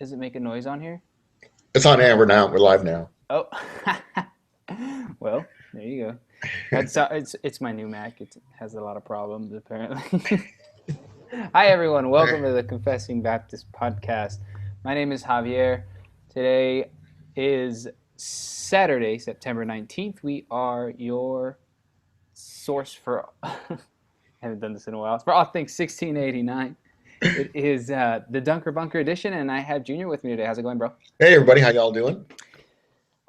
Does it make a noise on here? It's on air. We're live now. Oh, well, there you go. It's my new Mac. It has a lot of problems apparently. Hi everyone, welcome to the Confessing Baptist podcast. My name is Javier. Today is Saturday, September 19th. We are your source for I haven't done this in a while. It's for all things 1689. It is the Dunker Bunker edition, and I have Junior with me today. How's it going, bro? Hey everybody, how y'all doing?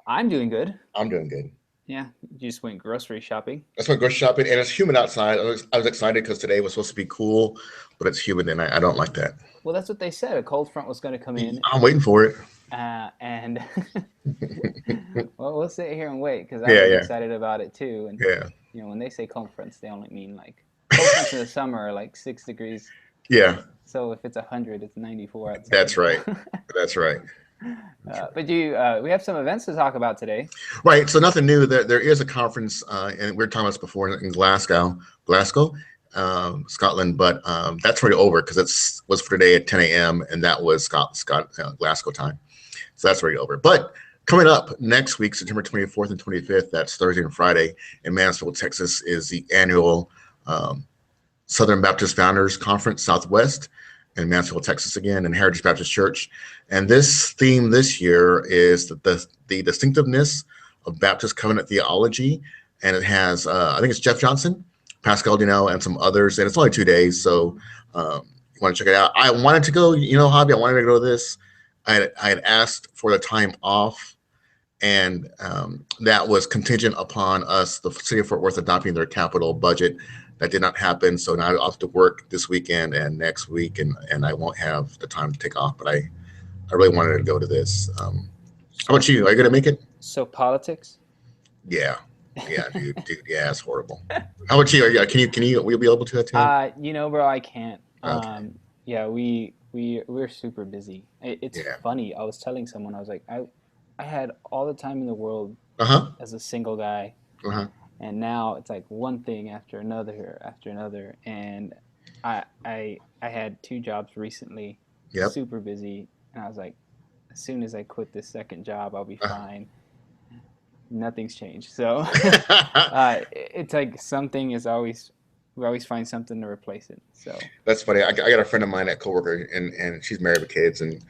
I'm doing good. I'm doing good. Yeah, you just went grocery shopping. That's my grocery shopping, and it's humid outside. I was excited because today was supposed to be cool, but it's humid, and I don't like that. Well, that's what they said. A cold front was going to come in, I'm waiting for it. and well, we'll sit here and wait because I Yeah, was yeah, excited about it too. And yeah, when they say cold fronts, they only mean like cold fronts in the summer are like 6 degrees. yeah. So if it's 100, it's 94 outside. That's right. That's right. But we have some events to talk about today. Right. So nothing new. There is a conference, and we were talking about this before in Glasgow, Scotland, but that's already over because it was for today at 10 a.m. and that was Glasgow time. So that's already over. But coming up next week, September 24th and 25th, that's Thursday and Friday in Mansfield, Texas, is the annual Southern Baptist Founders Conference Southwest in Mansfield, Texas again, in Heritage Baptist Church. And this theme this year is the distinctiveness of Baptist covenant theology. And it has, I think it's Jeff Johnson, Pascal Dino, and some others. And it's only 2 days, so you want to check it out. I wanted to go, Hobby, I wanted to go to this. I had asked for the time off, and that was contingent upon us, the city of Fort Worth, adopting their capital budget. That did not happen, so now I'll have to work this weekend and next week, and I won't have the time to take off. But I really wanted to go to this. How about you? Are you gonna make it? So politics? Yeah, yeah, dude, yeah, it's horrible. How about you? Will you be able to attend? Bro, I can't. Okay. Yeah, we're super busy. It's Yeah. funny. I was telling someone, I was like, I had all the time in the world Uh-huh. as a single guy, Uh-huh. and now it's like one thing after another, and I had two jobs recently, Yep. super busy, and I was like, as soon as I quit this second job, I'll be fine. Nothing's changed. So it's like something is always we always find something to replace it. So That's funny. I got a friend of mine, a coworker, and she's married with kids, and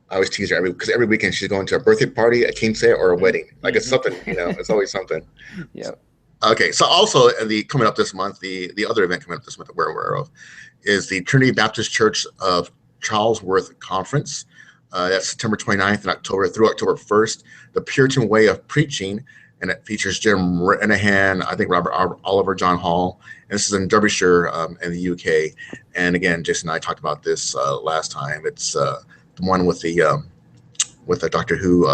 I always tease her because every weekend she's going to a birthday party, a quince, or a wedding. Like it's something, it's always something. Yep. Okay, so also the coming up this month, the other event coming up this month that we're aware of is the Trinity Baptist Church of Charlesworth Conference. That's September 29th through October 1st. The Puritan Way of Preaching, and it features Jim Renahan, I think Robert Oliver, John Hall, and this is in Derbyshire in the UK. And again, Jason and I talked about this last time. It's the one with the Doctor Who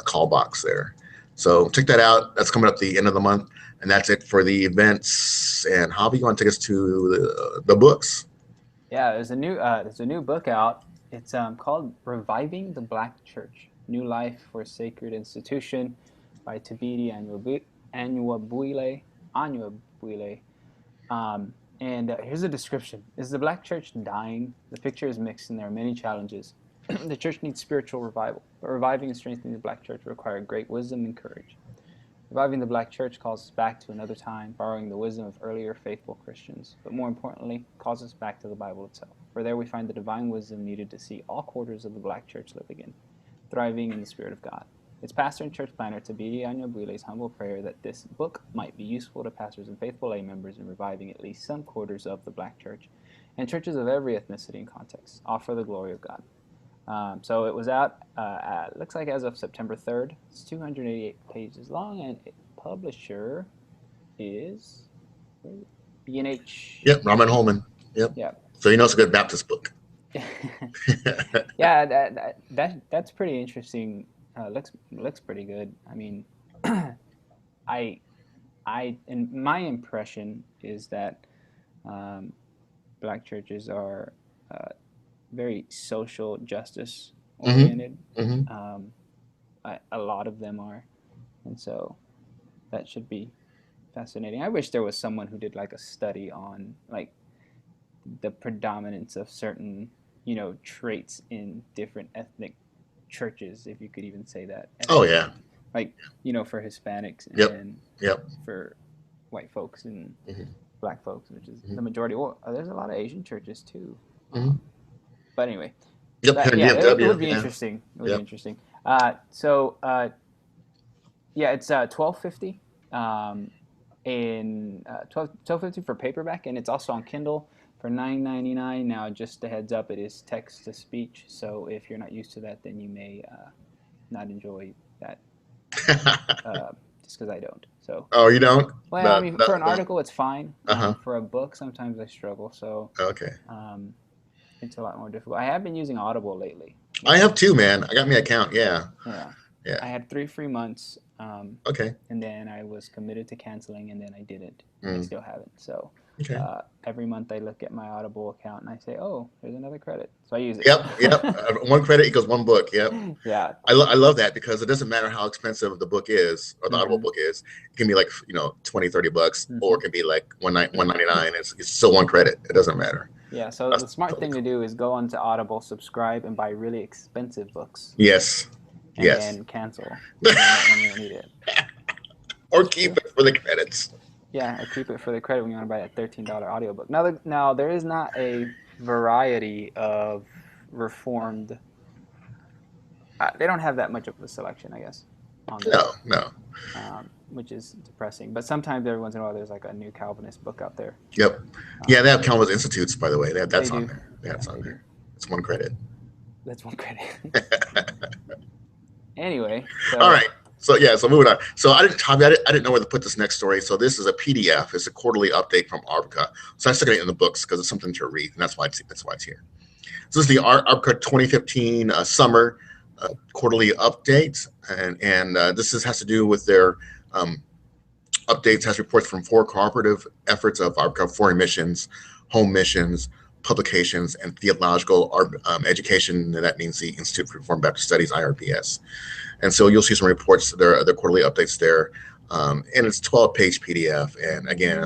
call box there. So check that out. That's coming up the end of the month. And that's it for the events. And Hobby, you want to take us to the books? Yeah, there's a new book out. It's called Reviving the Black Church: New Life for a Sacred Institution by Thabiti Anyabwile. Anyabwile. And here's a description. Is the black church dying? The picture is mixed and there are many challenges. The church needs spiritual revival, but reviving and strengthening the black church require great wisdom and courage. Reviving the black church calls us back to another time, borrowing the wisdom of earlier faithful Christians, but more importantly, calls us back to the Bible itself, for there we find the divine wisdom needed to see all quarters of the black church live again, thriving in the Spirit of God. Its pastor and church planner, Thabiti Anyabwile's humble prayer that this book might be useful to pastors and faithful lay members in reviving at least some quarters of the black church, and churches of every ethnicity and context, all for the glory of God. So it was out, looks like as of September 3rd. It's 288 pages long, and publisher is B&H. Yep, Raman Holman. Yep. Yeah. So it's a good Baptist book. Yeah, that's pretty interesting. Looks pretty good. I mean, I and my impression is that black churches are very social justice Mm-hmm. oriented. Mm-hmm. A lot of them are, and so that should be fascinating. I wish there was someone who did like a study on like the predominance of certain traits in different ethnic churches, if you could even say that. Oh Ethnic, yeah. like, for Hispanics Yep. and Yep. for white folks and Hmm. black folks, which is the Hmm. majority. Well, there's a lot of Asian churches too. Hmm. But anyway, Yep. And yeah, it DFW. would be Yeah. interesting. It would be Yep. interesting. So yeah, it's 12.50 in 12.50 for paperback, and it's also on Kindle for 9.99. Now, just a heads up, it is text to speech, so if you're not used to that, then you may not enjoy that, just because I don't. So, Oh, you don't? well, I The, mean, for an the, article, it's fine. uh-huh. For a book, sometimes I struggle, so Okay. um, it's a lot more difficult. I have been using Audible lately, I which have is two, man. I got me an account. Yeah. yeah. Yeah. I had 3 free months, Okay. and then I was committed to canceling, and then I didn't, and I Mm. still haven't. So Okay. every month I look at my Audible account and I say, "Oh, there's another credit," so I use it. Yep. Yep. One credit equals one book. Yep. Yeah. I love that because it doesn't matter how expensive the book is or the Audible Mm-hmm. book is. It can be like, 20, $30, or Mm-hmm. it can be like 199. It's still one credit. It doesn't matter. Yeah. So That's the smart totally thing to cool. do is go onto Audible, subscribe, and buy really expensive books, Yes. and Yes. then cancel when you don't need it. Or That's keep true. it for the credits. Yeah, or keep it for the credit when you want to buy that $13 audiobook. Now there is not a variety of reformed. They don't have that much of a selection, I guess, on there, No, no. which is depressing. But sometimes every once in a while, there's like a new Calvinist book out there. Yep. Yeah, Um, they have Calvinist Institutes, by the way. they That's on do. there. Yeah, That's on they do. there. It's one credit. That's one credit. Anyway, All so right. So yeah, so moving on. So I didn't know where to put this next story. So this is a PDF. It's a quarterly update from Arbica. So I stuck it in the books because it's something to read, and that's why it's here. So this is the Arbica 2015 summer quarterly update, and has to do with their um, updates, has reports from 4 cooperative efforts of Arbica: foreign missions, home missions, publications, and theological education. And that means the Institute for Reformed Baptist Studies, IRBS. And so you'll see some reports, their quarterly updates there. And it's 12-page PDF. And again,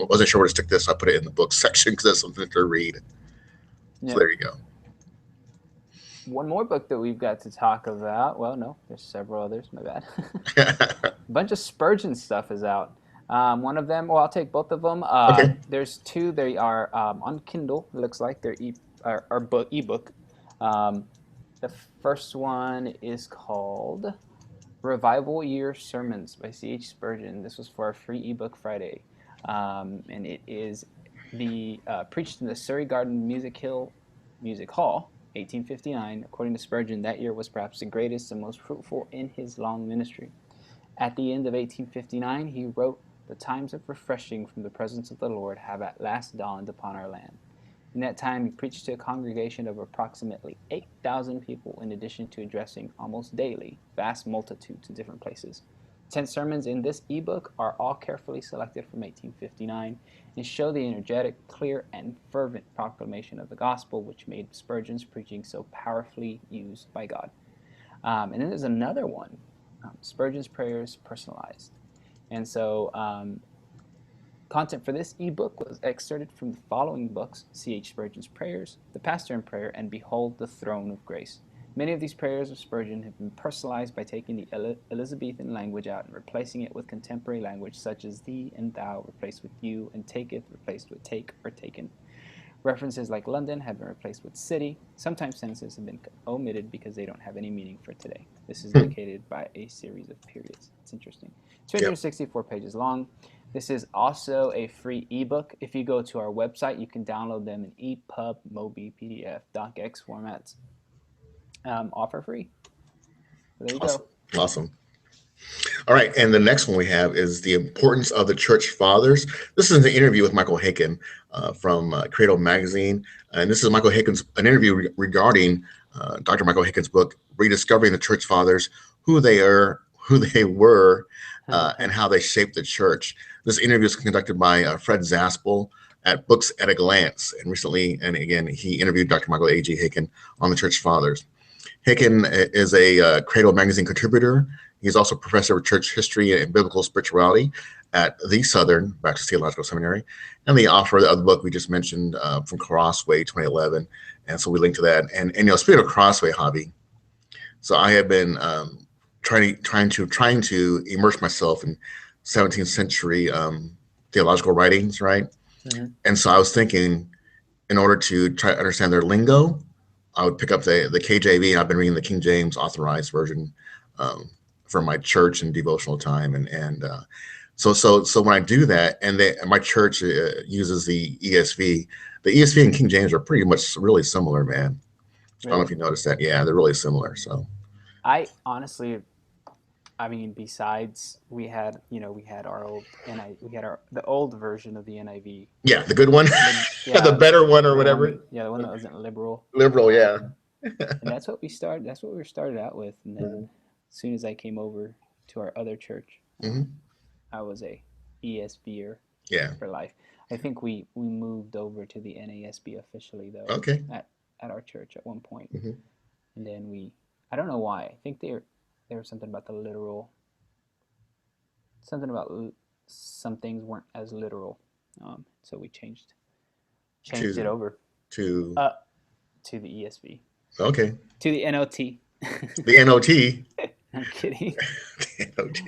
wasn't sure where to stick this. I put it in the book section because that's something to read. So yeah, there you go. one more book that we've got to talk about. Well, no, there's several others. My bad. A bunch of Spurgeon stuff is out. One of them, well, I'll take both of them. Okay. There's two. They are on Kindle. It looks like they're ebook. Um, the first one is called Revival Year Sermons by C.H. Spurgeon. This was for our free ebook Friday, and it is the preached in the Surrey Garden Music Hall, 1859. According to Spurgeon, that year was perhaps the greatest and most fruitful in his long ministry. At the end of 1859, he wrote, "The times of refreshing from the presence of the Lord have at last dawned upon our land." In that time, he preached to a congregation of approximately 8,000 people, in addition to addressing almost daily vast multitudes in different places. 10 sermons in this ebook are all carefully selected from 1859 and show the energetic, clear, and fervent proclamation of the gospel which made Spurgeon's preaching so powerfully used by God. And then there's another one, Spurgeon's Prayers Personalized. And so content for this ebook was excerpted from the following books: C.H. Spurgeon's Prayers, The Pastor in Prayer, and Behold the Throne of Grace. Many of these prayers of Spurgeon have been personalized by taking the Elizabethan language out and replacing it with contemporary language such as thee and thou replaced with you, and taketh replaced with take or taken. References like London have been replaced with city. Sometimes sentences have been omitted because they don't have any meaning for today. This is indicated by a series of periods. It's interesting. It's Yep. 264 pages long. This is also a free ebook. If you go to our website, you can download them in EPUB, MOBI, PDF, DocX formats, all for free. So there you Awesome. go. Awesome. All right, and the next one we have is the importance of the church fathers. This is an interview with Michael Haykin from Credo Magazine, and this is Michael Haykin's an interview regarding Dr. Michael Haykin's book, Rediscovering the Church Fathers: Who They Are, Who They Were, and How They Shaped the Church. This interview is conducted by Fred Zaspel at Books at a Glance, and recently, and again, he interviewed Dr. Michael A.G. Haykin on the Church Fathers. Haykin is a Credo Magazine contributor. He's also professor of church history and biblical spirituality at the Southern Baptist Theological Seminary, and the author of the other book we just mentioned, From Crossway 2011. And so we link to that. And speaking of Crossway, Hobby, so I have been trying to immerse myself in 17th century theological writings, right? Mm-hmm. And so I was thinking, in order to try to understand their lingo, I would pick up the KJV. I've been reading the King James Authorized Version for my church and devotional time, and so when I do that, and my church uses the ESV. The ESV and King James are pretty much really similar, man. So I don't know if you noticed that. Yeah, they're really similar. So I honestly, I mean, besides we had our old we had the old version of the NIV. yeah, the good one, Yeah, the better one or the whatever. the one that wasn't liberal. Liberal, yeah. And that's what we started. That's what we started out with, and then as soon as I came over to our other church, I was a ESVer for life. I think we moved over to the NASB officially though. Okay. At our church at one point. And then I don't know why. I think there was something about the literal. Something about some things weren't as literal, so we changed it over to the ESV. Okay. To the NOT. The NOT. I'm kidding. The NOT.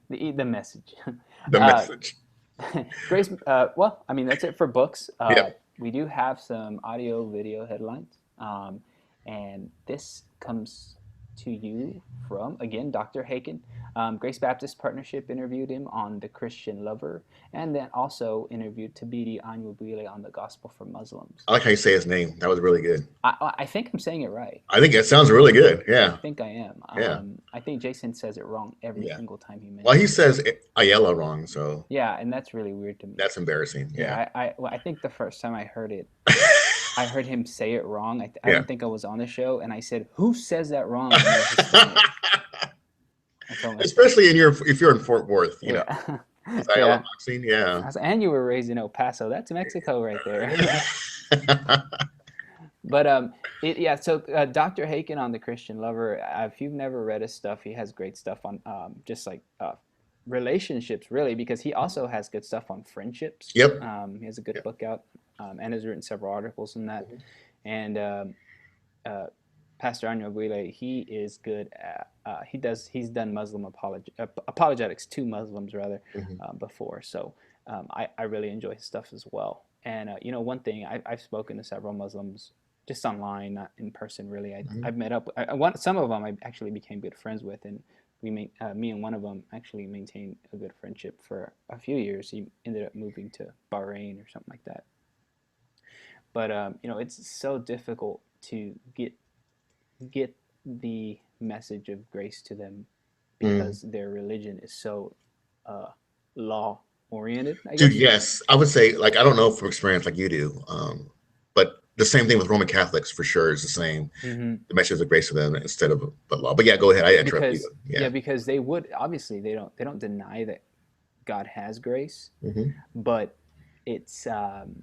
The message. The message. Grace. Well, I mean that's it for books. Yep. We do have some audio, video headlines, and this comes to you from, again, Dr. Haken. Grace Baptist Partnership interviewed him on The Christian Lover, and then also interviewed Tabidi Anyabwile on The Gospel for Muslims. I like how you say his name. That was really good. I think I'm saying it right. I think it sounds really good. Yeah. I think I am. Yeah. I think Jason says it wrong every single time he mentions it. Well, he says Ayala wrong, so. Yeah, and that's really weird to me. That's embarrassing. Yeah. I think the first time I heard it, I heard him say it wrong. I don't think I was on the show, and I said, "Who says that wrong?" Especially if you're in Fort Worth, you know. Yeah. Boxing, yeah. And you were raised in El Paso. That's Mexico right there. But so Dr. Haken on The Christian Lover. If you've never read his stuff, he has great stuff on just like relationships, really, because he also has good stuff on friendships. Yep. He has a good book out, and has written several articles on that. And Pastor Anyabwile, he is good at he's done Muslim apologetics to Muslims rather before. So I really enjoy his stuff as well. And one thing, I've spoken to several Muslims just online, not in person really. I've met up. Some of them I actually became good friends with, and me and one of them actually maintained a good friendship for a few years. He ended up moving to Bahrain or something like that. But it's so difficult to get the message of grace to them because their religion is so law oriented. Dude, yes, I would say, like, I don't know from experience like you do, but the same thing with Roman Catholics for sure is the same. The message of grace to them instead of the law. But yeah, go ahead. I interrupt you. Yeah, because they would obviously they don't deny that God has grace, but it's on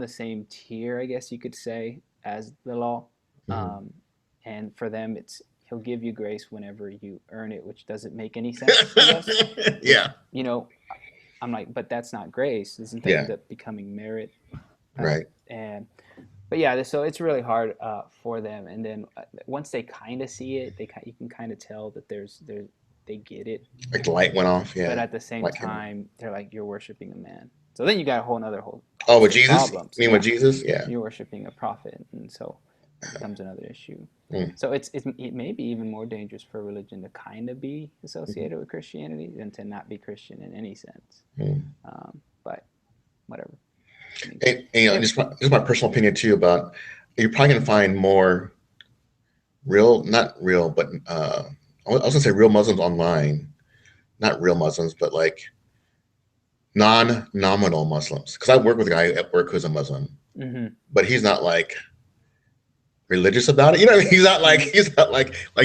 the same tier, I guess you could say, as the law. And for them, he'll give you grace whenever you earn it, which doesn't make any sense to us. Yeah. I'm like, but that's not grace. Isn't that becoming merit? Right. But yeah, so it's really hard for them. And then once they kind of see it, you can kind of tell that they get it. Like the light went off. Yeah. But at the same time, they're like, you're worshiping a man. So then you got a whole with Jesus? problems. You mean with Jesus? Yeah. You're worshiping a prophet, and so it becomes another issue. So it may be even more dangerous for religion to kind of be associated with Christianity than to not be Christian in any sense. But whatever. And just my personal opinion too about, you're probably going to find more not real, but I was going to say real Muslims online, not real Muslims, but like non-nominal Muslims. Because I work with a guy at work who's a Muslim, but he's not like religious about it. You know what I mean? He's not like he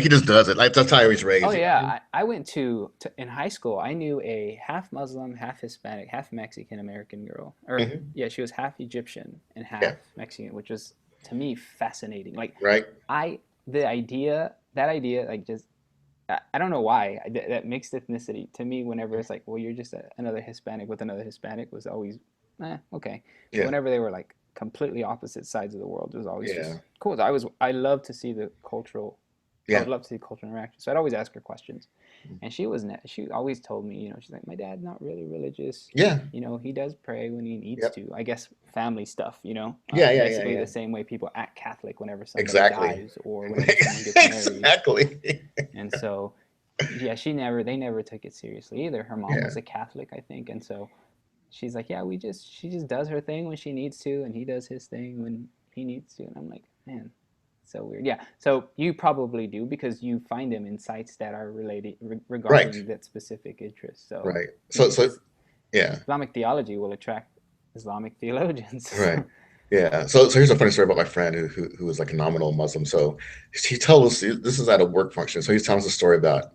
just does it. Like that's how he was raised. Oh yeah, I went to in high school. I knew a half Muslim, half Hispanic, half Mexican American girl. Or yeah, she was half Egyptian and half Mexican, which was to me fascinating. Like right. The idea that idea, like, just I don't know why that mixed ethnicity to me. Whenever it's like, well, you're just another Hispanic with another Hispanic, was always okay. But Yeah, whenever they were like completely opposite sides of the world, it was always yeah, just cool. I love to see the cultural. I yeah. would love to see cultural interaction. So I'd always ask her questions, and she always told me, she's like, my dad's not really religious. Yeah. He does pray when he needs Yep. to. I guess family stuff. Yeah, yeah, yeah, Basically yeah. the same way people act Catholic whenever somebody Exactly. dies or whenever someone gets married. Exactly. And so, yeah, they never took it seriously either. Her mom Yeah. was a Catholic, I think, and so she's like, yeah, she just does her thing when she needs to, and he does his thing when he needs to. And I'm like, man, so weird. Yeah. So you probably do because you find them in sites that are related Right. regarding that specific interest. So Right. you know, So yeah. Islamic theology will attract Islamic theologians. Right. Yeah. So here's a funny story about my friend who was like a nominal Muslim. So he told us this is at a work function. So he's telling us a story about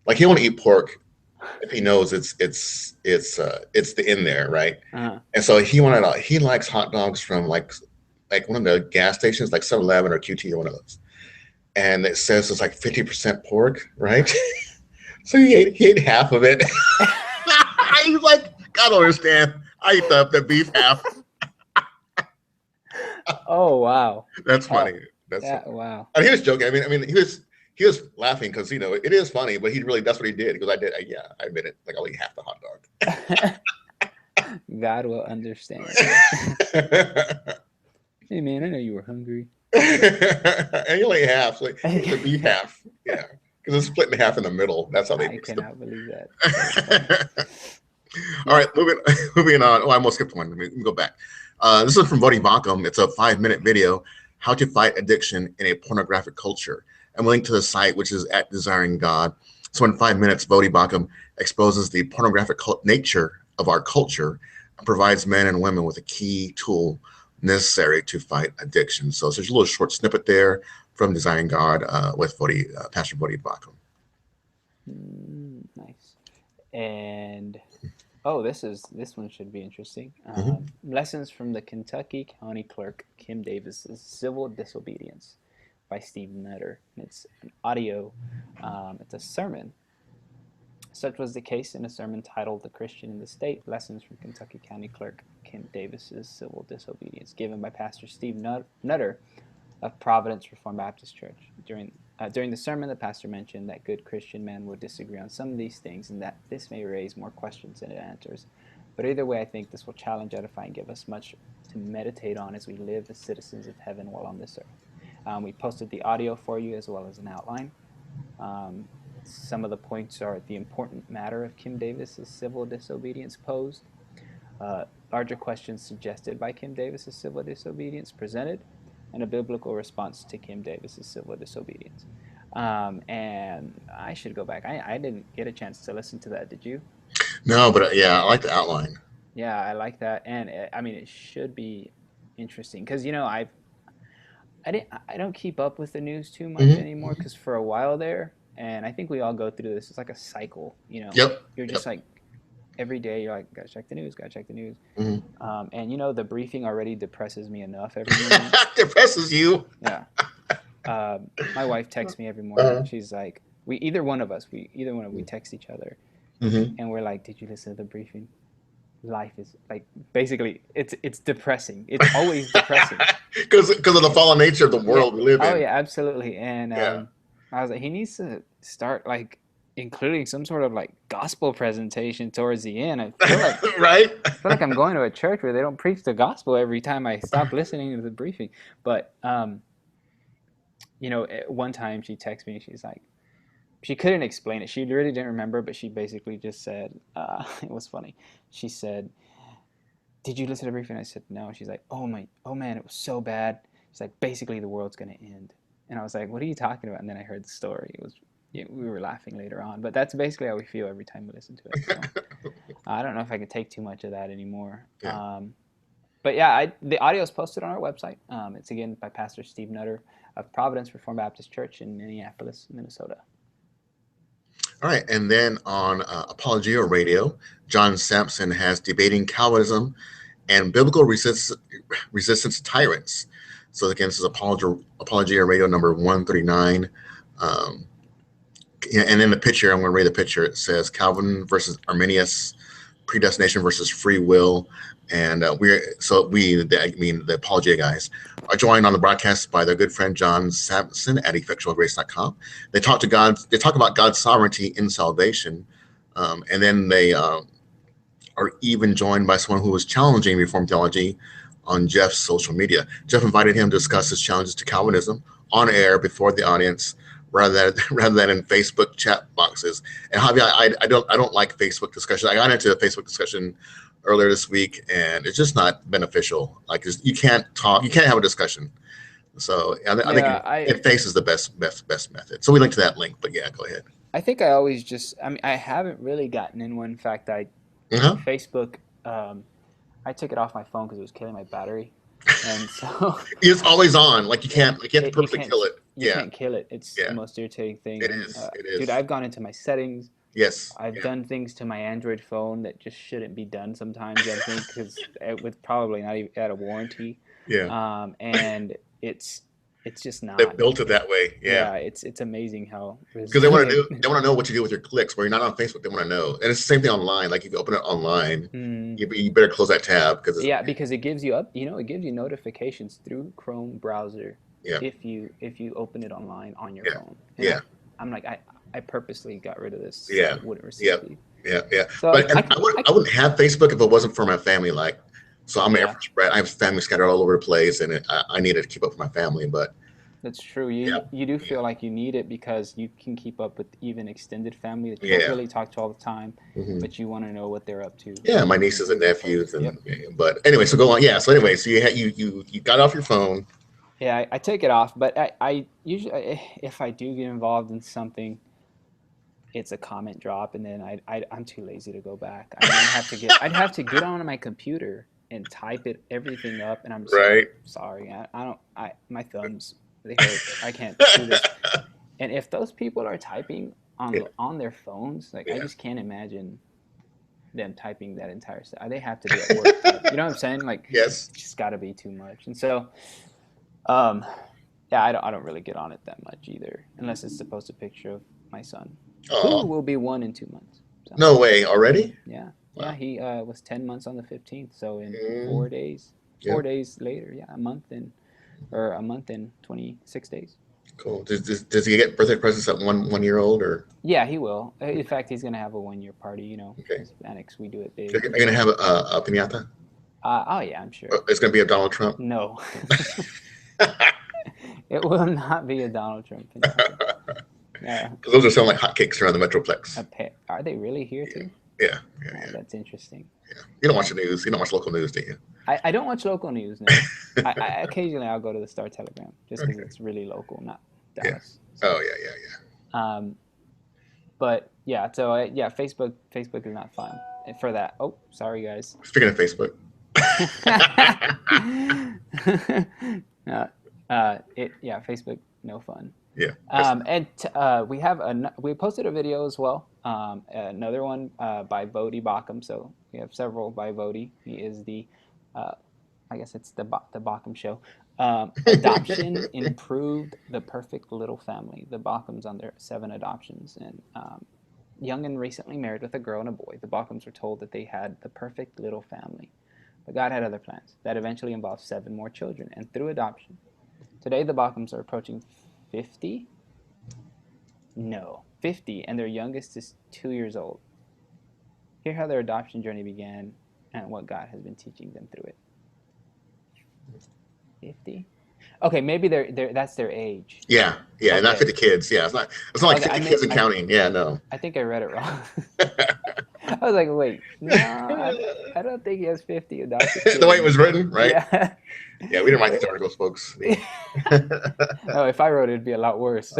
like he won't eat pork if he knows it's the in there, right? uh-huh. And so he likes hot dogs from like one of the gas stations, like 7-Eleven or QT or one of those. And it says it's like 50% pork, right? So he ate half of it. He's like, I don't understand. I eat the beef half. Oh wow. That's Oh, funny. That's funny. that wow. And he was joking. He was laughing because it is funny, but that's what he did. He goes, yeah, I admit it. Like I'll eat half the hot God will understand. dog. Hey man, I know you were hungry. And he only half, so he ate the beef half. Yeah, because it's split in half in the middle. That's how they I mixed them. cannot believe that. That is funny. All Yeah. right, moving on. Oh, I almost skipped one. Let me go back. This is from Bodhi. It's a 5-minute video, How to Fight Addiction in a Pornographic Culture. And we link to the site, which is at Desiring God. So in 5 minutes, Bodhi exposes the pornographic nature of our culture and provides men and women with a key tool necessary to fight addiction. So there's a little short snippet there from Desiring God with Pastor Bodhi. Nice. And oh, this one should be interesting. Mm-hmm. Lessons from the Kentucky County Clerk Kim Davis's Civil Disobedience by Steve Nutter. And it's an audio. It's a sermon. Such was the case in a sermon titled "The Christian in the State: Lessons from Kentucky County Clerk Kim Davis's Civil Disobedience," given by Pastor Steve Nutter of Providence Reformed Baptist Church. During the sermon, the pastor mentioned that good Christian men would disagree on some of these things and that this may raise more questions than it answers. But either way, I think this will challenge, edify, and give us much to meditate on as we live as citizens of heaven while on this earth. We posted the audio for you as well as an outline. Some of the points are the important matter of Kim Davis's civil disobedience posed, larger questions suggested by Kim Davis's civil disobedience presented, and a biblical response to Kim Davis's civil disobedience. And I should go back. I didn't get a chance to listen to that. Did you? No, but yeah, I like the outline. Yeah, I like that, and I mean, it should be interesting because I don't keep up with the news too much anymore Mm-hmm. because for a while there, and I think we all go through this. It's like a cycle. Yep. You're Yep. just like every day you're like, gotta check the news, gotta check the news. Mm-hmm. And the briefing already depresses me enough every morning. Depresses you. Yeah. My wife texts me every morning. Uh, She's like, we text each other, mm-hmm. and we're like, did you listen to the briefing? Life is like basically it's depressing. It's always depressing. Because of the fallen nature of the Yeah. world we live Oh in. yeah, absolutely. And Yeah. I was like, he needs to start like including some sort of like gospel presentation towards the end. Right. I feel like I'm going to a church where they don't preach the gospel every time I stop listening to the briefing. But at one time she texted me. She's like, she couldn't explain it. She really didn't remember, but she basically just said, it was funny. She said, "Did you listen to the briefing?" I said, "No." She's like, "Oh man, it was so bad." She's like, "Basically, the world's gonna end." And I was like, "What are you talking about?" And then I heard the story. We were laughing later on, but that's basically how we feel every time we listen to it. So I don't know if I can take too much of that anymore. Yeah. But yeah, the audio is posted on our website. It's again by Pastor Steve Nutter of Providence Reformed Baptist Church in Minneapolis, Minnesota. All right. And then on Apologia Radio, John Sampson has Debating Calvinism and Biblical Resistance to Tyrants. So again, this is Apologia Radio number 139 Um, yeah, and in the picture, I'm going to read the picture. It says Calvin versus Arminius, predestination versus free will. And I mean, the Apologia guys, are joined on the broadcast by their good friend John Sampson at effectualgrace.com. They talk about God's sovereignty in salvation. And then they are even joined by someone who was challenging Reformed theology on Jeff's social media. Jeff invited him to discuss his challenges to Calvinism on air before the audience, rather than in Facebook chat boxes. And Javier, I don't like Facebook discussion. I got into a Facebook discussion earlier this week, and it's just not beneficial. Like you can't talk, you can't have a discussion. So I think Yeah, in face is the best method. So we link to that link. But yeah, go ahead. I think I always just, I mean, I haven't really gotten in one. In fact, Uh-huh. Facebook, I took it off my phone because it was killing my battery, and so It's always on. Like you can't you purposely kill can't it. you Yeah, can't kill it. It's the yeah. most irritating thing. It And is. It dude, is. I've gone into my settings. Yes. I've Yeah. done things to my Android phone that just shouldn't be done sometimes, I think, because with probably not even out of warranty. Yeah. And it's just They not. built it that way. Yeah. Yeah, it's amazing how Because resilient. they want to know what you do with your clicks. Where you're not on Facebook, they want to know. And it's the same thing online. Like if you open it online, Mm, you better close that tab because it's yeah, because it gives you it gives you notifications through Chrome browser yeah, if you open it online on your yeah, phone. And yeah, I'm like I purposely got rid of this so yeah, it wouldn't yeah, receive these. yeah, yeah. So But and I wouldn't have Facebook if it wasn't for my family. Like, so I'm an Air yeah, Force brat. I have family scattered all over the place, and I needed to keep up with my family. But that's true. yeah, You do yeah, feel like you need it because you can keep up with even extended family that you don't yeah. really talk to all the time, Hmm. but you want to know what they're up to. Yeah, my And nieces and nephews, yep. and but anyway, so go on. Yeah, so anyway, so you got off your phone. Yeah, I take it off, but I usually if I do get involved in something, it's a comment drop, and then I'm too lazy to go back. I'd have to get on my computer and type it everything up, and I'm just like, Right. sorry, I don't my thumbs, they hurt. I can't do this. And if those people are typing Yeah, on their phones, like I yeah. just can't imagine them typing that entire stuff. They have to be at work typing. You know what I'm saying? Like Yes. it's just got to be too much. And so, um, yeah, I don't really get on it that much either, unless it's to post a picture of my son, who Oh, will be 1 in 2 months. So no way already. yeah, yeah, Wow. he was 10 months on the 15th. So in Mm, 4 days, yeah. 4 days later, yeah, a month and 26 days. Cool. Does he get birthday presents at one year old or Yeah, he will. In fact, he's gonna have a 1 year party. okay? Hispanics, we do it Are big, you and gonna so have a pinata? oh yeah, I'm sure. It's gonna be a Donald Trump. No, it will not be a Donald Trump pinata. Yeah, Because those are selling like hotcakes around the Metroplex. are they really here Yeah, too? yeah, yeah, yeah. That's interesting. Yeah. You don't watch Yeah, the news. You don't watch local news, do you? I don't watch local news. No, I occasionally I'll go to the Star Telegram just because Okay. it's really local, not Yeah. Dallas. So, Oh yeah, yeah, um, but yeah, so yeah, Facebook is not fun for that. Oh, sorry guys. yeah. Speaking of Facebook. uh, yeah, Facebook no fun. Yeah. That's And we posted a video as well. Another one by Bodie Bockham. So we have several by Bodie. He is uh, I guess it's the Bockham show. Adoption improved the perfect little family. The Bockhams on their 7 adoptions, and young and recently married with a girl and a boy. The Bockhams were told that they had the perfect little family, but God had other plans that eventually involved 7 more children, and through adoption. Today, the Bockhams are approaching 50. No, 50, and their youngest is 2 years old. Hear how their adoption journey began and what God has been teaching them through it. 50? Okay, maybe that's their age. yeah, yeah. Not Okay. 50 kids. Yeah, it's not like Okay, 50 kids and counting. Yeah, no. I think I read it wrong. I was like, wait, no, I don't think he has 50 adopted The way it children. was written, right? Yeah. Yeah, we didn't write these articles, folks. Oh, if I wrote it, it'd be a lot worse.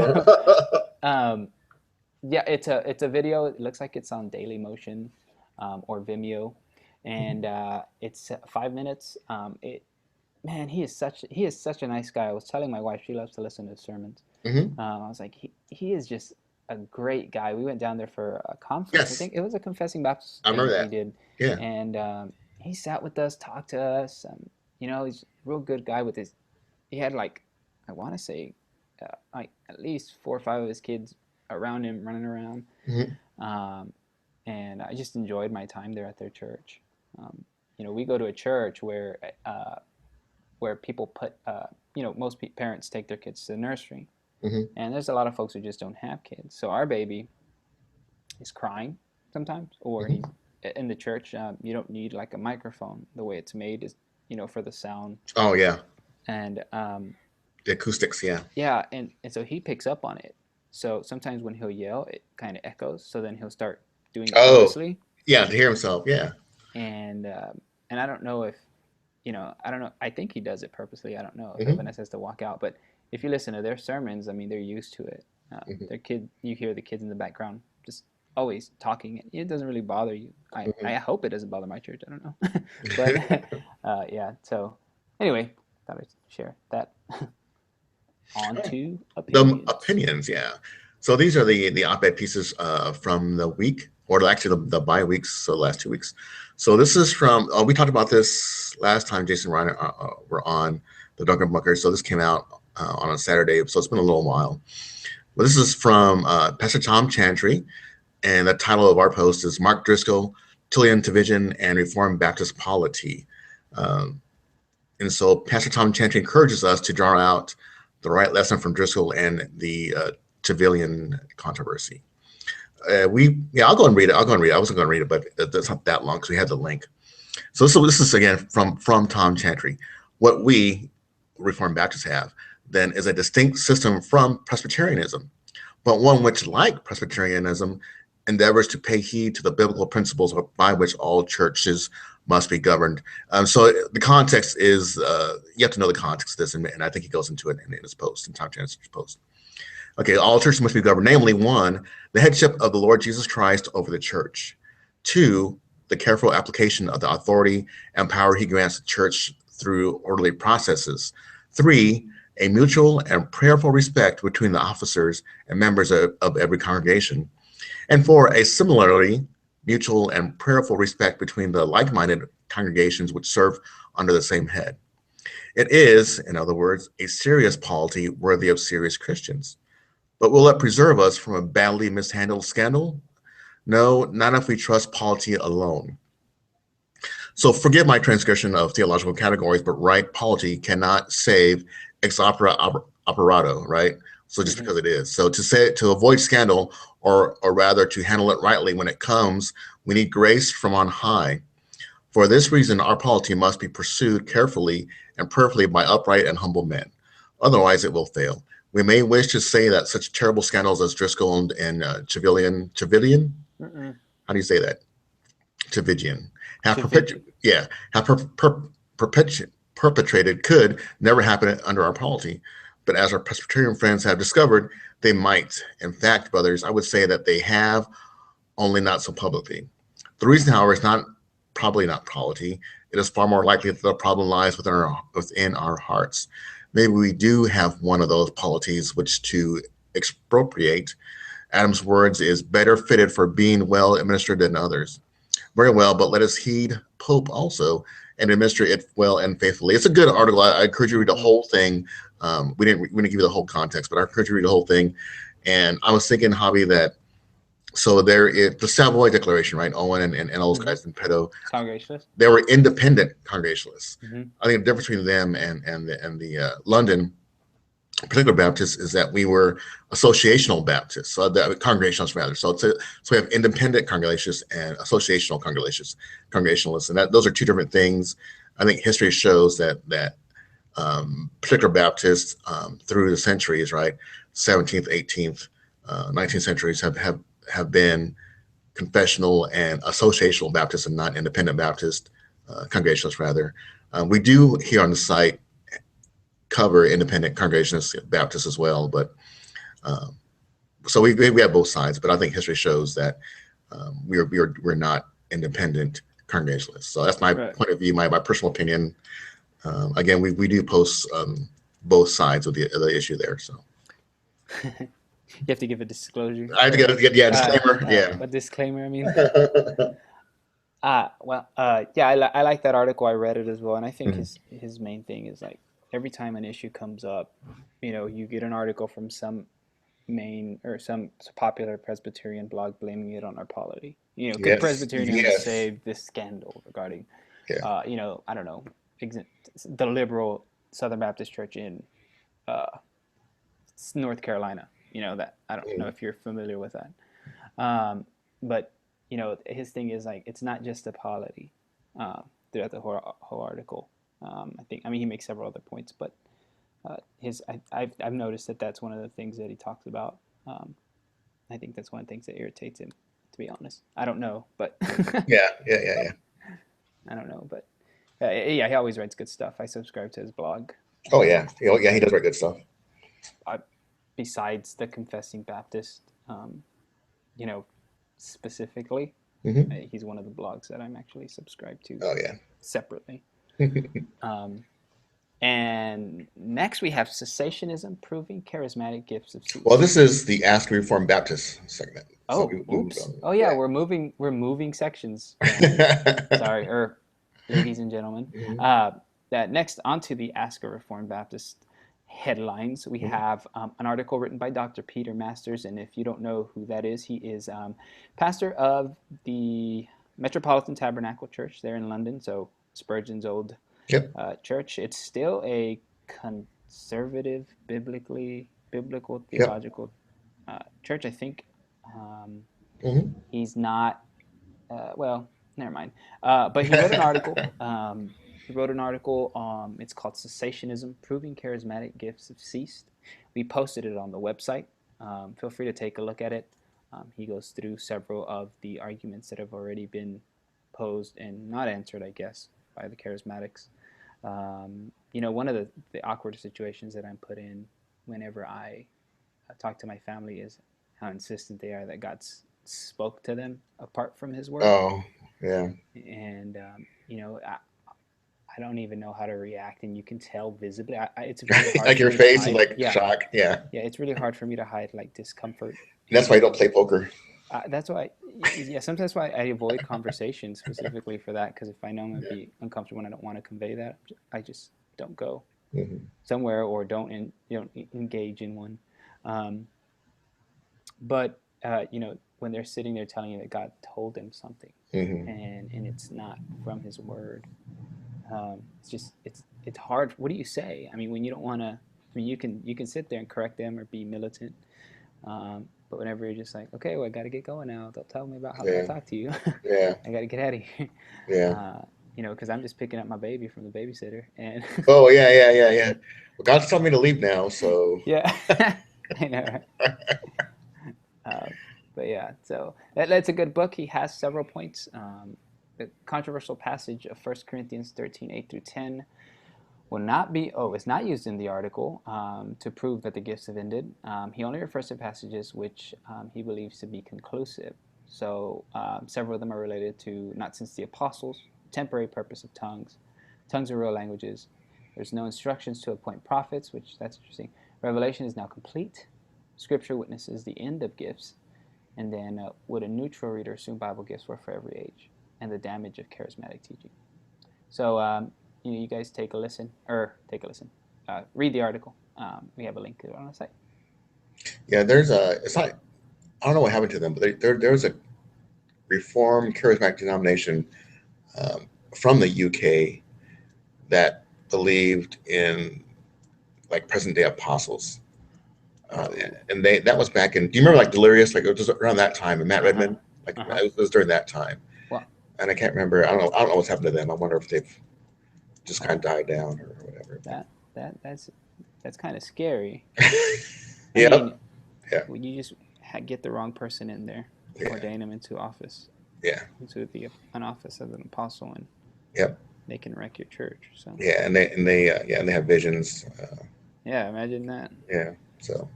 um, yeah, it's a video. It looks like it's on Daily Motion or Vimeo, and it's 5 minutes. Man, he is such a nice guy. I was telling my wife, she loves to listen to his sermons. Hmm. I was like, he is just a great guy. We went down there for a conference. I Yes, think it was a Confessing Baptist I thing remember that we that. did, Yeah. and he sat with us, talked to us. He's a real good guy with his. He had like, I want to say like at least 4 or 5 of his kids around him running around. Hmm. Um, and I just enjoyed my time there at their church. Um, we go to a church where people put, most parents take their kids to the nursery, Hmm. and there's a lot of folks who just don't have kids. So our baby is crying sometimes, or he's Hmm. in the church. You don't need like a microphone. The way it's made is, for the sound, Oh yeah, and the acoustics. Yeah. yeah, and so he picks up on it. So sometimes when he'll yell, it kind of echoes. So then he'll start doing it Oh purposely, yeah, to hear himself. Yeah. and I don't know if I don't know. I think he does it purposely. I don't know if Hmm. Vanessa has to walk out, but if you listen to their sermons, I mean, they're used to it. Hmm. Their kid, you hear the kids in the background just always talking. It doesn't really bother you. I Hmm. hope it doesn't bother my church. I don't know, but yeah. So anyway, thought I'd share that. On to The opinions. opinions, yeah. So these are the op-ed pieces from the week, or actually the bye weeks, so the last 2 weeks. So this is from, we talked about this last time Jason and Ryan were on the Dunbker Bunker. So this came out on a Saturday, so it's been a little while. Well, this is from Pastor Tom Chantry, and the title of our post is Mark Driscoll, Tillian Division, and Reformed Baptist Polity. Um, and so Pastor Tom Chantry encourages us to draw out the right lesson from Driscoll and the Trevelyan controversy. I'll go and read it. I'll go and read it. I wasn't going to read it, but it's not that long because we had the link. So this is again from Tom Chantry. What we Reformed Baptists have then is a distinct system from Presbyterianism, but one which, like Presbyterianism, endeavors to pay heed to the biblical principles by which all churches must be governed. So the context is, you have to know the context of this, and I think he goes into it in his post, in Tom Chancellor's post. Okay, all churches must be governed, namely, one, the headship of the Lord Jesus Christ over the church. Two, the careful application of the authority and power he grants the church through orderly processes. Three, a mutual and prayerful respect between the officers and members of every congregation. And four, a similarly mutual and prayerful respect between the like-minded congregations which serve under the same head. It is, in other words, a serious polity worthy of serious Christians. But will it preserve us from a badly mishandled scandal? No, not if we trust polity alone. So forgive my transgression of theological categories, but right polity cannot save ex opera operato, right? So just Mm-hmm. because it is. So to avoid scandal, or rather to handle it rightly when it comes, we need grace from on high. For this reason, our polity must be pursued carefully and prayerfully by upright and humble men. Otherwise, it will fail. We may wish to say that such terrible scandals as Driscoll and Trevelyan, Mm-mm. how do you say that? Trevigian, have Chivijian. perpetrated could never happen under our polity. But as our Presbyterian friends have discovered, they might. In fact, brothers, I would say that they have, only not so publicly. The reason, however, is probably not polity. It is far more likely that the problem lies within our hearts. Maybe we do have one of those polities which to expropriate, Adam's words, is better fitted for being well administered than others. Very well, but let us heed Pope also and administer it well and faithfully. It's a good article. I encourage you to read the Mm-hmm. whole thing. We didn't give you the whole context, but I encourage you to read the whole thing. And I was thinking, Javi, that so there is the Savoy Declaration, right? Owen and all those Mm-hmm. guys in pedo, Congregationalist. they were independent Congregationalists. Mm-hmm. I think the difference between them and the London particular Baptists is that we were associational Baptists, so the Congregationalists rather. So we have independent Congregationalists and associational Congregationalists, and that those are two different things. I think history shows that particular Baptists through the centuries, right, 17th, 18th, 19th centuries have been confessional and associational Baptists and not independent Baptist Congregationalists rather. We do here on the site cover independent Congregationalists Baptists as well, but um, so we have both sides. But I think history shows that we're not independent Congregationalists. So that's my Right. point of view, my personal opinion. Again, we do post both sides of the issue there. So You have to give a disclosure I have to or get yeah, disclaimer. Yeah. a disclaimer. I mean, well, yeah, I like that article. I read it as well, and I think Mhm. his main thing is like every time an issue comes up, you get an article from some main or some popular Presbyterian blog blaming it on our polity. Could Yes, Presbyterianism yes, save this scandal regarding, yeah. I don't know, the liberal Southern Baptist Church in uh, North Carolina? That I don't know Mm. if you're familiar with that. But his thing is like it's not just the polity throughout the whole article. I mean, he makes several other points, but I've noticed that that's one of the things that he talks about. Um, I think that's one of the things that irritates him. To be honest, I don't know, but Yeah, yeah, yeah, yeah. I don't know, but yeah, he always writes good stuff. I subscribe to his blog. Oh Um, yeah, oh, yeah. He does write good stuff. I, besides the Confessing Baptist, you know, specifically, Hmm. he's one of the blogs that I'm actually subscribed to Oh yeah. separately. Um, and next we have cessationism proving charismatic gifts have Well, ceased. this is the Ask Reformed Baptist segment. So Oh, we moved oops. on. Oh yeah, we're moving sections, gentlemen. Yeah. Sorry, or ladies and gentlemen. Mhm, Uh, that next onto the Ask a Reformed Baptist headlines, we mhm. have an article written by Dr. Peter Masters, and if you don't know who that is, he is pastor of the Metropolitan Tabernacle Church there in London. So Spurgeon's old Yep. church. It's still a conservative, biblical Yep. theological church. I think um, Hmm. he's not. Well, never mind. But he wrote an article. He wrote an article. It's called "Cessationism: Proving Charismatic Gifts Have Ceased." We posted it on the website. Feel free to take a look at it. He goes through several of the arguments that have already been posed and not answered, I guess, by the charismatics. One of the awkward situations that I'm put in whenever I talk to my family is how insistent they are that God spoke to them apart from His Word, Oh, yeah. and I don't even know how to react, and you can tell visibly. It's really hard Like for your me to face is hide. like Yeah, shock. Yeah. yeah, it's really hard for me to hide like discomfort, That's why you and don't play poker. that's why. Yeah, sometimes why I avoid conversation specifically for that because if I know I'm gonna Yeah. be uncomfortable and I don't want to convey that, I just don't go Hmm. somewhere or don't engage in one. Um, but when they're sitting there telling you that God told them something, Hmm. and it's not from His Word, it's hard. What do you say? I mean, when you don't want to. I mean, you can sit there and correct them or be militant, but whenever you're just like, okay, well, I got to get going now. Don't tell me about how God Yeah. talked to you. Yeah. I got to get out of here. Yeah. Uh, because I'm just picking up my baby from the babysitter, and Oh, yeah, yeah, yeah, yeah. Well, God's telling me to leave now, so yeah, I know. Right? Uh, but yeah, so that's a good book. He has several points. The controversial passage of 1 Corinthians 13, 8 through 10 will not be, it's not used in the article to prove that the gifts have ended. He only refers to passages which he believes to be conclusive. So several of them are related to not since the apostles, temporary purpose of tongues are real languages. There's no instructions to appoint prophets, which that's interesting. Revelation is now complete. Scripture witnesses the end of gifts. And then would a neutral reader assume Bible gifts were for every age? And the damage of charismatic teaching. So you guys take a listen, read the article. We have a link to it on the site. yeah. There's a. It's not. I don't know what happened to them, but there's a Reformed charismatic denomination um, from the UK that believed in like present day apostles. Uh, Oh, and they that was back in. Do you remember like Delirious? Like it was around that time, and Matt uh huh, Redman. Like uh huh. it was during that time, Well, and I can't remember. I don't know. I don't know what's happened to them. I wonder if they've just kind of oh, died down or whatever. that that's kind of scary. I mean, Yep. Yeah. when you just get the wrong person in there, Yeah. ordain them into office, Yeah. into an office of an apostle, and Yep. they can wreck your church. So Yeah. And they have visions. yeah, imagine that. Yeah. So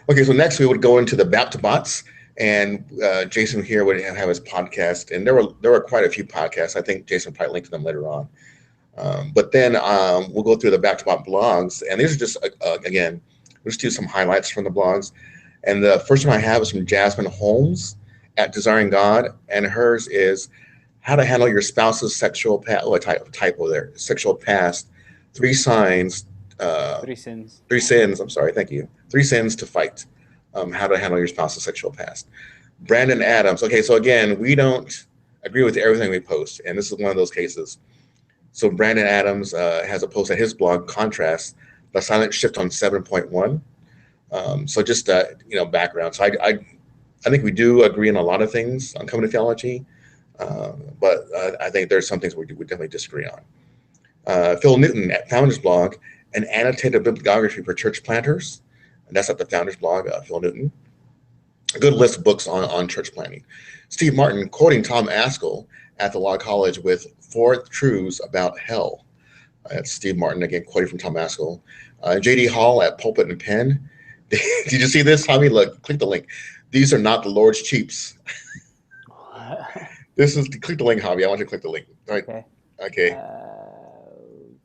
okay. So next we would go into the Baptibots, and Jason here would have his podcast, and there were quite a few podcasts. I think Jason will probably link to them later on. But then we'll go through the Baptibot blogs, and these are just again, we'll just do some highlights from the blogs. And the first one I have is from Jasmine Holmes at Desiring God, and hers is how to handle your spouse's sexual past. Oh, a typo there, sexual past Three signs, Three sins. three sins. I'm sorry, thank you. Three sins to fight. How to handle your spouse's sexual past. Brandon Adams. Okay, so again, we don't agree with everything we post, and this is one of those cases. So Brandon Adams has a post at his blog, Contrast, the silent shift on 7.1. So just background. So I think we do agree on a lot of things on covenant theology, but I think there's some things we definitely disagree on. Phil Newton at Founders Blog, an annotated bibliography for church planters. And that's at the Founders Blog, Phil Newton. A good list of books on church planting. Steve Martin quoting Tom Askell at the Law College with Four Truths About Hell. That's Steve Martin, again, quoting from Tom Askell. J.D. Hall at Pulpit and Pen. Did you see this, Tommy? Look, click the link. These are not the Lord's cheaps. This is click the link, Javi. I want you to click the link. All right. Okay.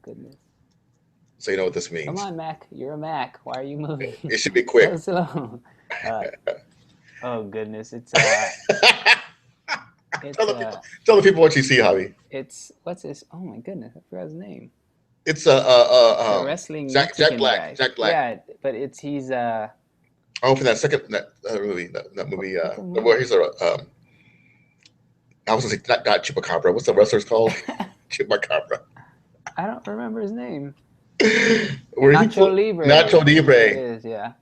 Goodness. So you know what this means. Come on, Mac. You're a Mac. Why are you moving? It should be quick. Go slow. Oh goodness, it's tell the people what you see, Javi. It's what's this? Oh my goodness, I forgot his name. It's the wrestling Jack Black. guy. Jack Black. Yeah, but he's for that second movie where he's I was gonna say not Chupacabra. What's the wrestler's called? Chupacabra. I don't remember his name. Nacho Libre. It is, yeah.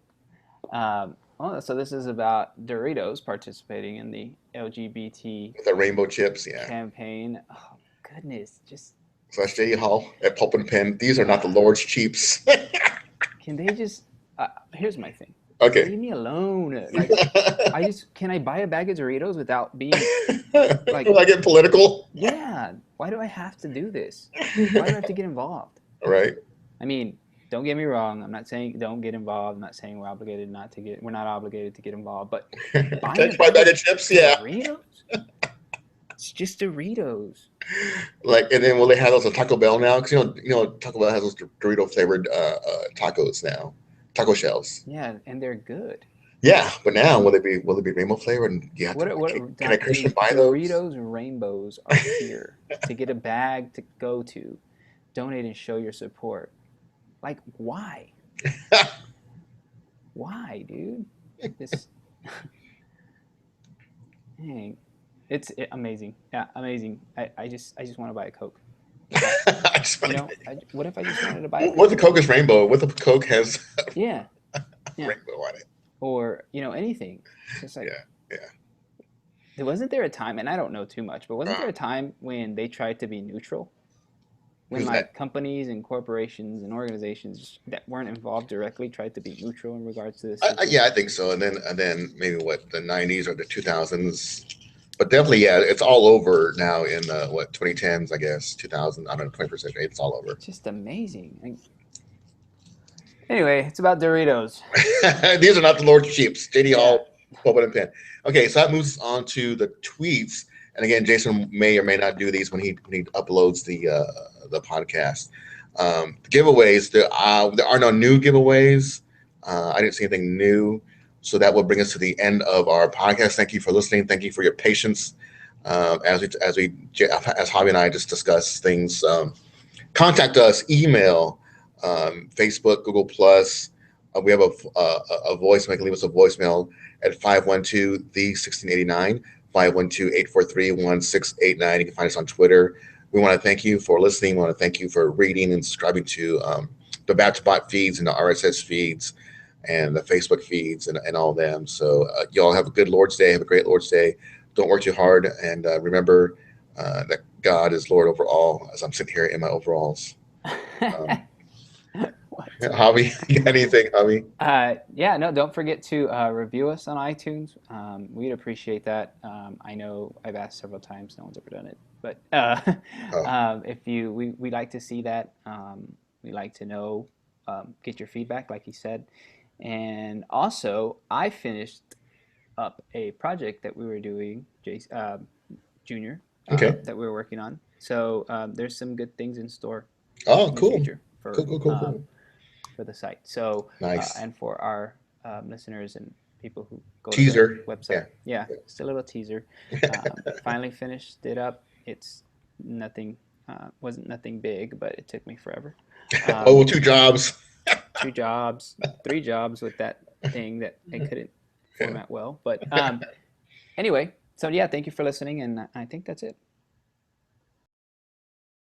So this is about Doritos participating in the LGBT with the rainbow chips, campaign. Oh goodness, just. So that's J.D. Hall at Pulp and Pen. These are not the Lord's cheaps. Can they just? Here's my thing. Okay. Leave me alone. Like, can I buy a bag of Doritos without being like? Will I get political? Yeah. Why do I have to do this? Why do I have to get involved? Right. I mean, don't get me wrong. I'm not saying don't get involved. I'm not saying we're not obligated to get involved. But buy a bag of chips, Doritos? It's just Doritos. Like, and then will they have those at Taco Bell now? Because you know, Taco Bell has those Dorito flavored tacos now, taco shells. Yeah, and they're good. Yeah, but now will they be rainbow flavored? And can a Christian buy those? Doritos Rainbows are here to get a bag to go to, donate and show your support. Like, why? Why, dude? This. Dang. It's amazing. Yeah, amazing. I just want to buy a Coke. What if I just wanted to buy a Coke? What if the Coke is rainbow? What if the Coke has yeah. rainbow on it? Or, anything. Just like, yeah. Wasn't there a time, and I don't know too much, but wasn't there a time when they tried to be neutral? When companies and corporations and organizations that weren't involved directly tried to be neutral in regards to this? I think so. And then maybe the 90s or the 2000s. But definitely, it's all over now in 2010s, I guess, 2000, I don't know, 21st century. It's all over. It's just amazing. Anyway, it's about Doritos. These are not the Lord's cheaps. J.D. Hall, Pulpit and Pen. Okay, so that moves us on to the tweets. And again, Jason may or may not do these when he uploads the podcast. Giveaways, there are no new giveaways. I didn't see anything new. So that will bring us to the end of our podcast. Thank you for listening. Thank you for your patience as Javi and I just discuss things. Contact us, email, Facebook, Google Plus. We have a voicemail. You can leave us a voicemail at 512-1689, 512-843-1689. You can find us on Twitter. We want to thank you for listening. We want to thank you for reading and subscribing to the BatchBot feeds and the RSS feeds and the Facebook feeds and all of them. So y'all have a good Lord's Day. Have a great Lord's Day. Don't work too hard. And remember that God is Lord over all, as I'm sitting here in my overalls. Javi, you got anything, Javi? Don't forget to review us on iTunes. We'd appreciate that. I know I've asked several times. No one's ever done it. But we like to see that. We like to know, get your feedback, like he said. And also, I finished up a project that we were doing, Junior, that we were working on. So there's some good things in store. Oh, in cool. The future Cool. For the site. So nice. And for our listeners and people who go teaser. To the website. Yeah, just a little teaser. Finally finished it up. It's nothing. Wasn't nothing big, but it took me forever. Oh, 2 jobs. 2 jobs, 3 jobs with that thing that I couldn't Yeah. format well. But anyway, so yeah, thank you for listening, and I think that's it.